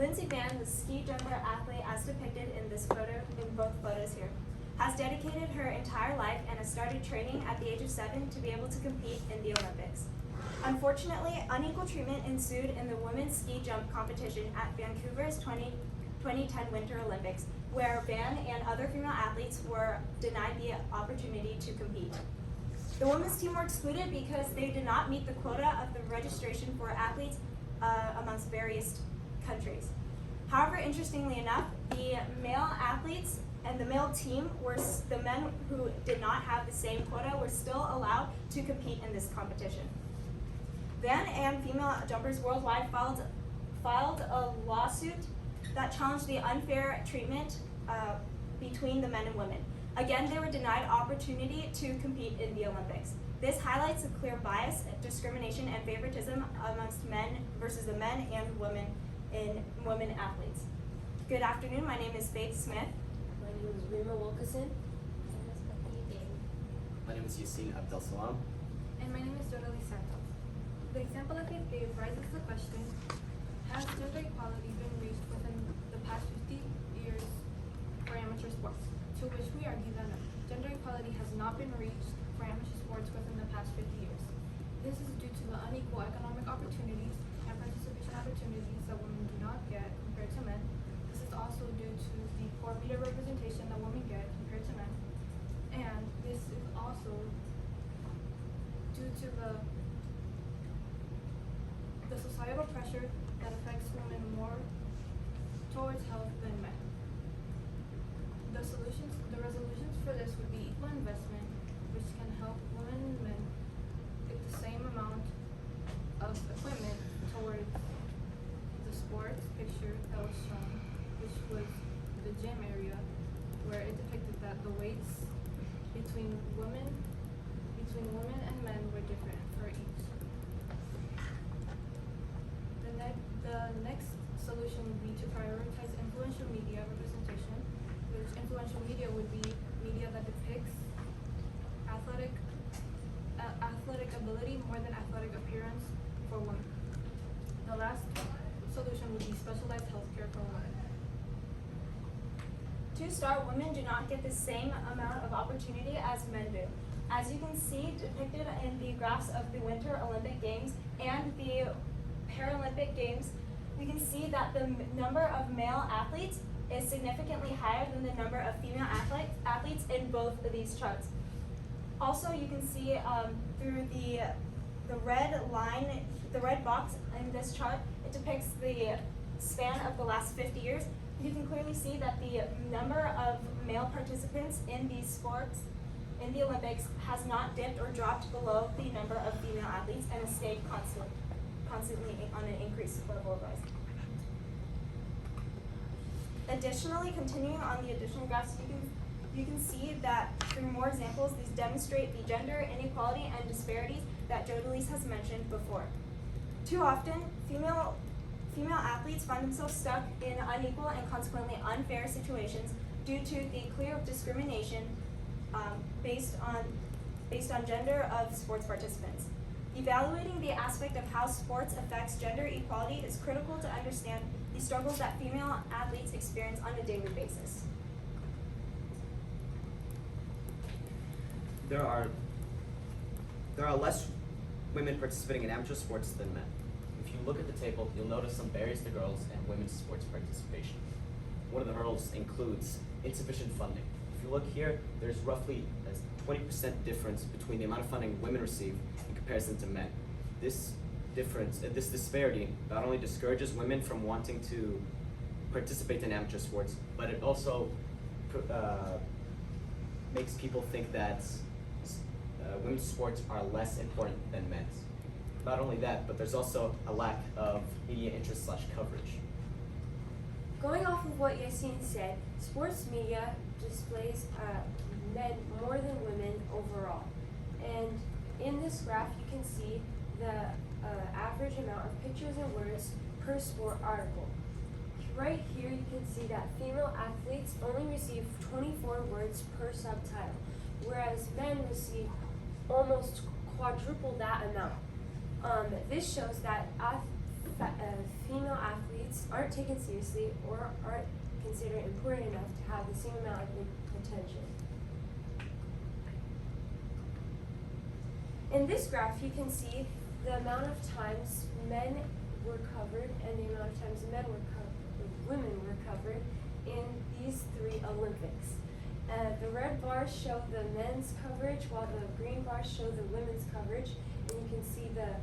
Lindsey Vann, the ski jumper athlete as depicted in this photo, in both photos here, has dedicated her entire life and has started training at the age of 7 to be able to compete in the Olympics. Unfortunately, unequal treatment ensued in the women's ski jump competition at Vancouver's 2010 Winter Olympics, where Vann and other female athletes were denied the opportunity to compete. The women's team were excluded because they did not meet the quota of the registration for athletes amongst various countries. However, interestingly enough, the male athletes and the male team the men who did not have the same quota were still allowed to compete in this competition. Vann and female jumpers worldwide filed a lawsuit that challenged the unfair treatment between the men and women. Again, they were denied opportunity to compete in the Olympics. This highlights a clear bias, discrimination, and favoritism amongst men versus the men and women in women athletes. Good afternoon, my name is Faith Smith. My name is Rima Wilkerson. My name is Yassine Abdel Salam. And my name is Dorali Santos. The example that Faith gave raises the question, has gender equality been reached within the past 50 years for amateur sports? To which we argue that no. Gender equality has not been reached for amateur sports within the past 50 years. This is due to the unequal economic opportunities and participation opportunities that women do not get compared to men. This is also due to the poor media representation that women get compared to men. And this is also due to the societal pressure that affects women more towards health than men. The resolutions for this would be equal investment, which can help women and men get the same amount of equipment towards the sports picture that was shown, which was the gym area, where it depicted that the weights between women and men were different for each. The next solution would be to prioritize influential media representation, which influential media would be media that depicts athletic ability more than athletic appearance for women. The last solution would be specialized healthcare for women. To start, women do not get the same amount of opportunity as men do. As you can see depicted in the graphs of the Winter Olympic Games and the Paralympic Games, we can see that the number of male athletes is significantly higher than the number of female athletes in both of these charts. Also, you can see through the red line, the red box in this chart, it depicts the span of the last 50 years. You can clearly see that the number of male participants in these sports in the Olympics has not dipped or dropped below the number of female athletes and has stayed constantly on an increased level of rise. Additionally, continuing on the additional graphs, you can see that through more examples, these demonstrate the gender inequality and disparities that Jodalise has mentioned before. Too often, female athletes find themselves stuck in unequal and consequently unfair situations due to the clear discrimination based on gender of sports participants. Evaluating the aspect of how sports affects gender equality is critical to understand the struggles that female athletes experience on a daily basis. There are less women participating in amateur sports than men. If you look at the table, you'll notice some barriers to girls and women's sports participation. One of the hurdles includes insufficient funding. If you look here, there's roughly a 20% difference between the amount of funding women receive in comparison to men. This disparity not only discourages women from wanting to participate in amateur sports, but it also makes people think that women's sports are less important than men's. Not only that, but there's also a lack of media interest / coverage. Going off of what Yassine said, sports media displays men more than women overall. And in this graph, you can see the average amount of pictures and words per sport article. Right here, you can see that female athletes only receive 24 words per subtitle, whereas men receive almost quadruple that amount. This shows that female athletes athletes aren't taken seriously or aren't considered important enough to have the same amount of attention. In this graph, you can see the amount of times men were covered and the amount of times women were covered in these three Olympics. The red bars show the men's coverage, while the green bars show the women's coverage, and you can see the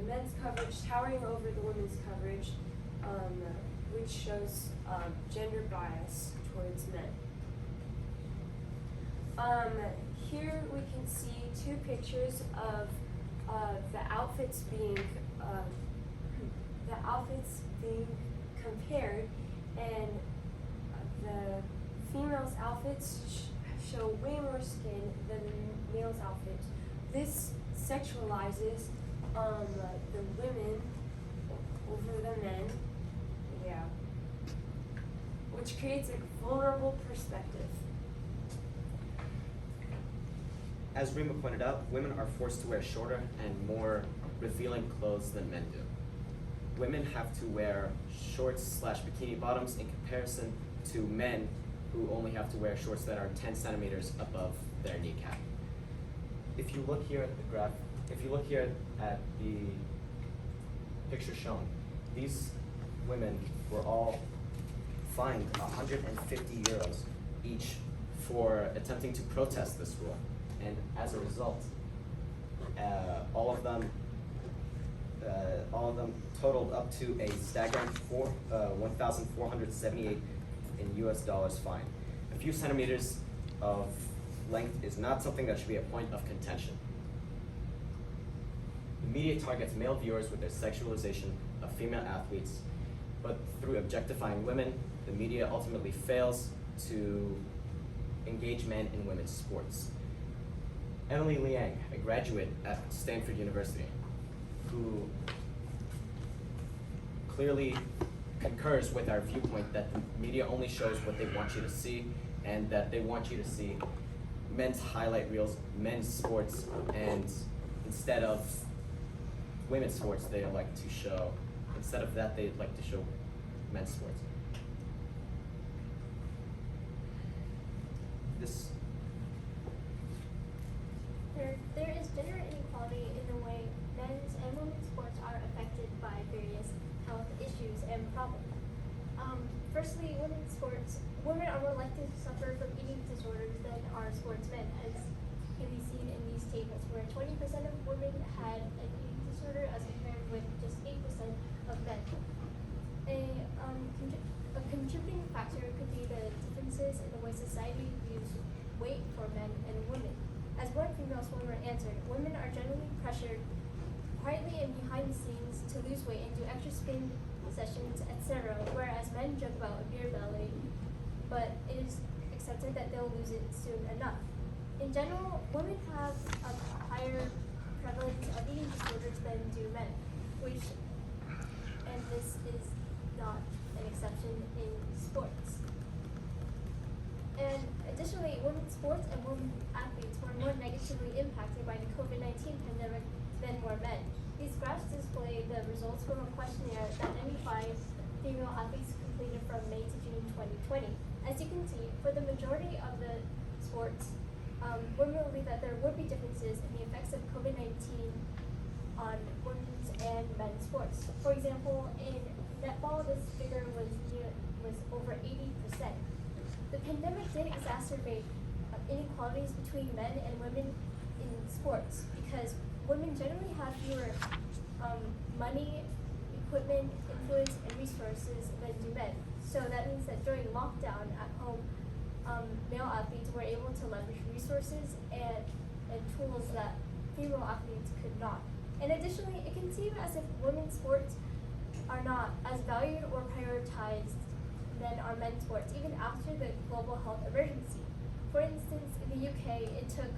men's coverage towering over the women's coverage, which shows gender bias towards men. Here we can see two pictures of the outfits being compared, and the females' outfits show way more skin than the males' outfit. This sexualizes the women over the men, which creates a vulnerable perspective. As Rima pointed out, women are forced to wear shorter and more revealing clothes than men do. Women have to wear shorts / bikini bottoms in comparison to men who only have to wear shorts that are 10 centimeters above their kneecap. If you look here at the graph, if you look here at the picture shown, these women were all fined 150 euros each for attempting to protest this rule. And as a result, all of them totaled up to a staggering $1,478 in US dollars fine. A few centimeters of length is not something that should be a point of contention. The media targets male viewers with their sexualization of female athletes, but through objectifying women, the media ultimately fails to engage men in women's sports. Emily Liang, a graduate at Stanford University, who clearly concurs with our viewpoint that the media only shows what they want you to see, and that they want you to see men's highlight reels, men's sports, and instead of women's sports, they like to show, instead of that, they'd like to show men's sports. There is gender inequality in the way men's and women's sports are affected by various health issues and problems. Firstly, women are more likely to suffer from eating disorders than are sportsmen, as can be seen in these tables, where 20% of women had an eating disorder as compared with just 8% of men. A contributing factor could be the differences in the way society views weight for men and women. As one female swimmer answered, women are generally pressured quietly and behind the scenes to lose weight and do extra spin sessions, etc., whereas men joke about a beer belly, but it is accepted that they'll lose it soon enough. In general, women have a higher prevalence of eating disorders than do men, and this is not an exception in sports. And additionally, women's sports and women athletes were more negatively impacted by the COVID-19 pandemic than were men. These graphs display the results from a questionnaire that 95 female athletes completed from May to June 2020. As you can see, for the majority of the sports, women believe that there would be differences in the effects of COVID-19 on women's and men's sports. For example, in netball, this figure was over 80%. The pandemic did exacerbate inequalities between men and women in sports because women generally have fewer money, equipment, influence, and resources than do men. So that means that during lockdown at home, male athletes were able to leverage resources and tools that female athletes could not. And additionally, it can seem as if women's sports are not as valued or prioritized than are men's sports, even after the global health emergency. For instance, in the UK, it took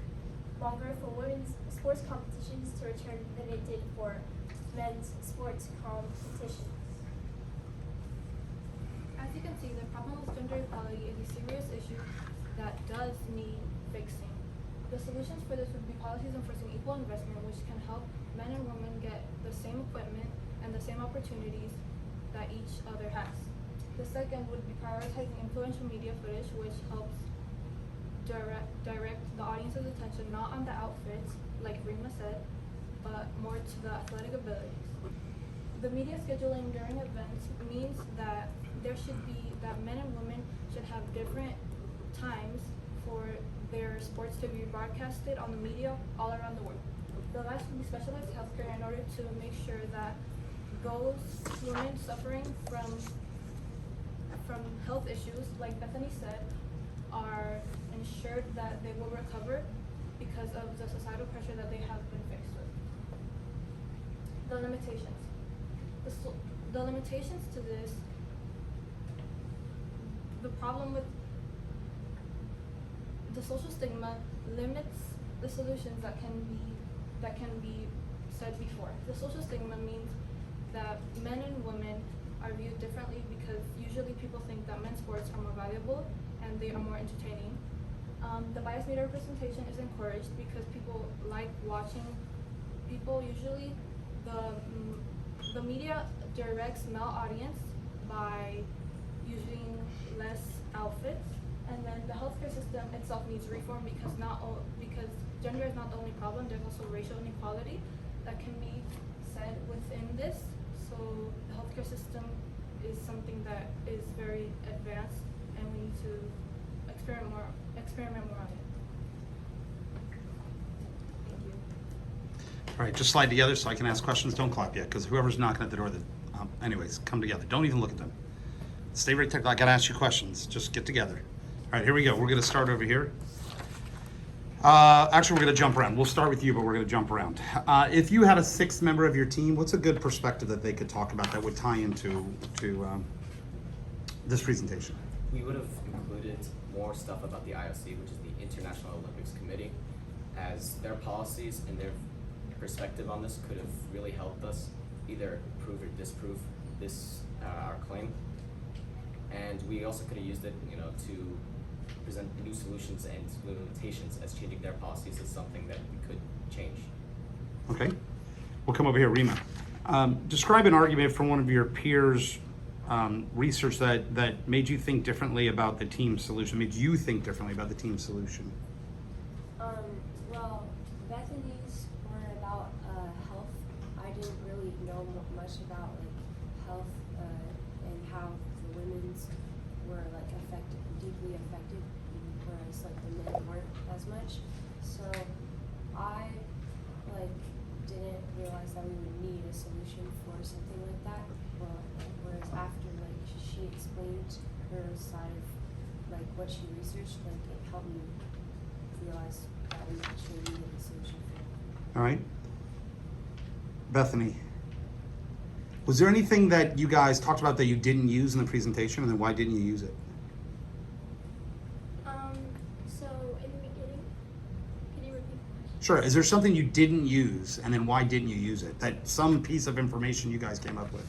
longer for women's sports competitions to return than it did for men's sports competitions. As you can see, the problem of gender equality is a serious issue that does need fixing. The solutions for this would be policies enforcing equal investment, which can help men and women get the same equipment, and the same opportunities that each other has. The second would be prioritizing influential media footage, which helps direct the audience's attention not on the outfits, like Rima said, but more to the athletic abilities. The media scheduling during events means that that men and women should have different times for their sports to be broadcasted on the media all around the world. The last would be specialized healthcare in order to make sure that those women suffering from health issues, like Bethany said, are ensured that they will recover because of the societal pressure that they have been faced with. The limitations. The limitations to this, the problem with the social stigma limits the solutions that can be said before. The social stigma means that men and women are viewed differently because usually people think that men's sports are more valuable and they are more entertaining. The biased media representation is encouraged because people like watching usually the media directs male audience by using less outfits, and then the healthcare system itself needs reform because gender is not the only problem. There's also racial inequality that can be said within this. So the healthcare system is something that is very advanced, and we need to experiment more on it. Thank you. All right, just slide together so I can ask questions. Don't clap yet, because whoever's knocking at the door, anyways, come together. Don't even look at them. Stay very technical. I gotta ask you questions. Just get together. All right, here we go. We're gonna start over here. Actually, we're gonna jump around. We'll start with you, but we're gonna jump around. If you had a sixth member of your team, what's a good perspective that they could talk about that would tie into this presentation? We would have included more stuff about the IOC, which is the International Olympics Committee, as their policies and their perspective on this could have really helped us either prove or disprove this our claim. And we also could have used it, to present new solutions and limitations, as changing their policies is something that we could change. Okay, we'll come over here, Rima. Describe an argument from one of your peers' research that made you think differently about the team solution, made you think differently about the team solution. Well, Bethany's were about health. I didn't really know much about health and how the women's were deeply affected, whereas the men weren't as much. So I didn't realize that we would need a solution for something like that. Well, whereas after she explained her side of what she researched, it helped me realize that we actually needed a solution for it. All right. Bethany, was there anything that you guys talked about that you didn't use in the presentation, and then why didn't you use it? So in the beginning, can you repeat the question? Sure. Is there something you didn't use, and then why didn't you use it? That some piece of information you guys came up with?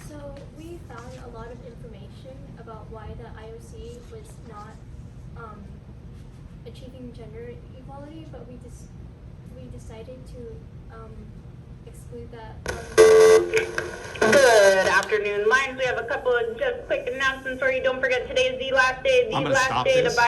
So we found a lot of information about why the IOC was not achieving gender equality, but we decided to exclude that. Good afternoon, Lions. We have a couple of just quick announcements for you. Don't forget today is the last day I'm gonna stop to this. buy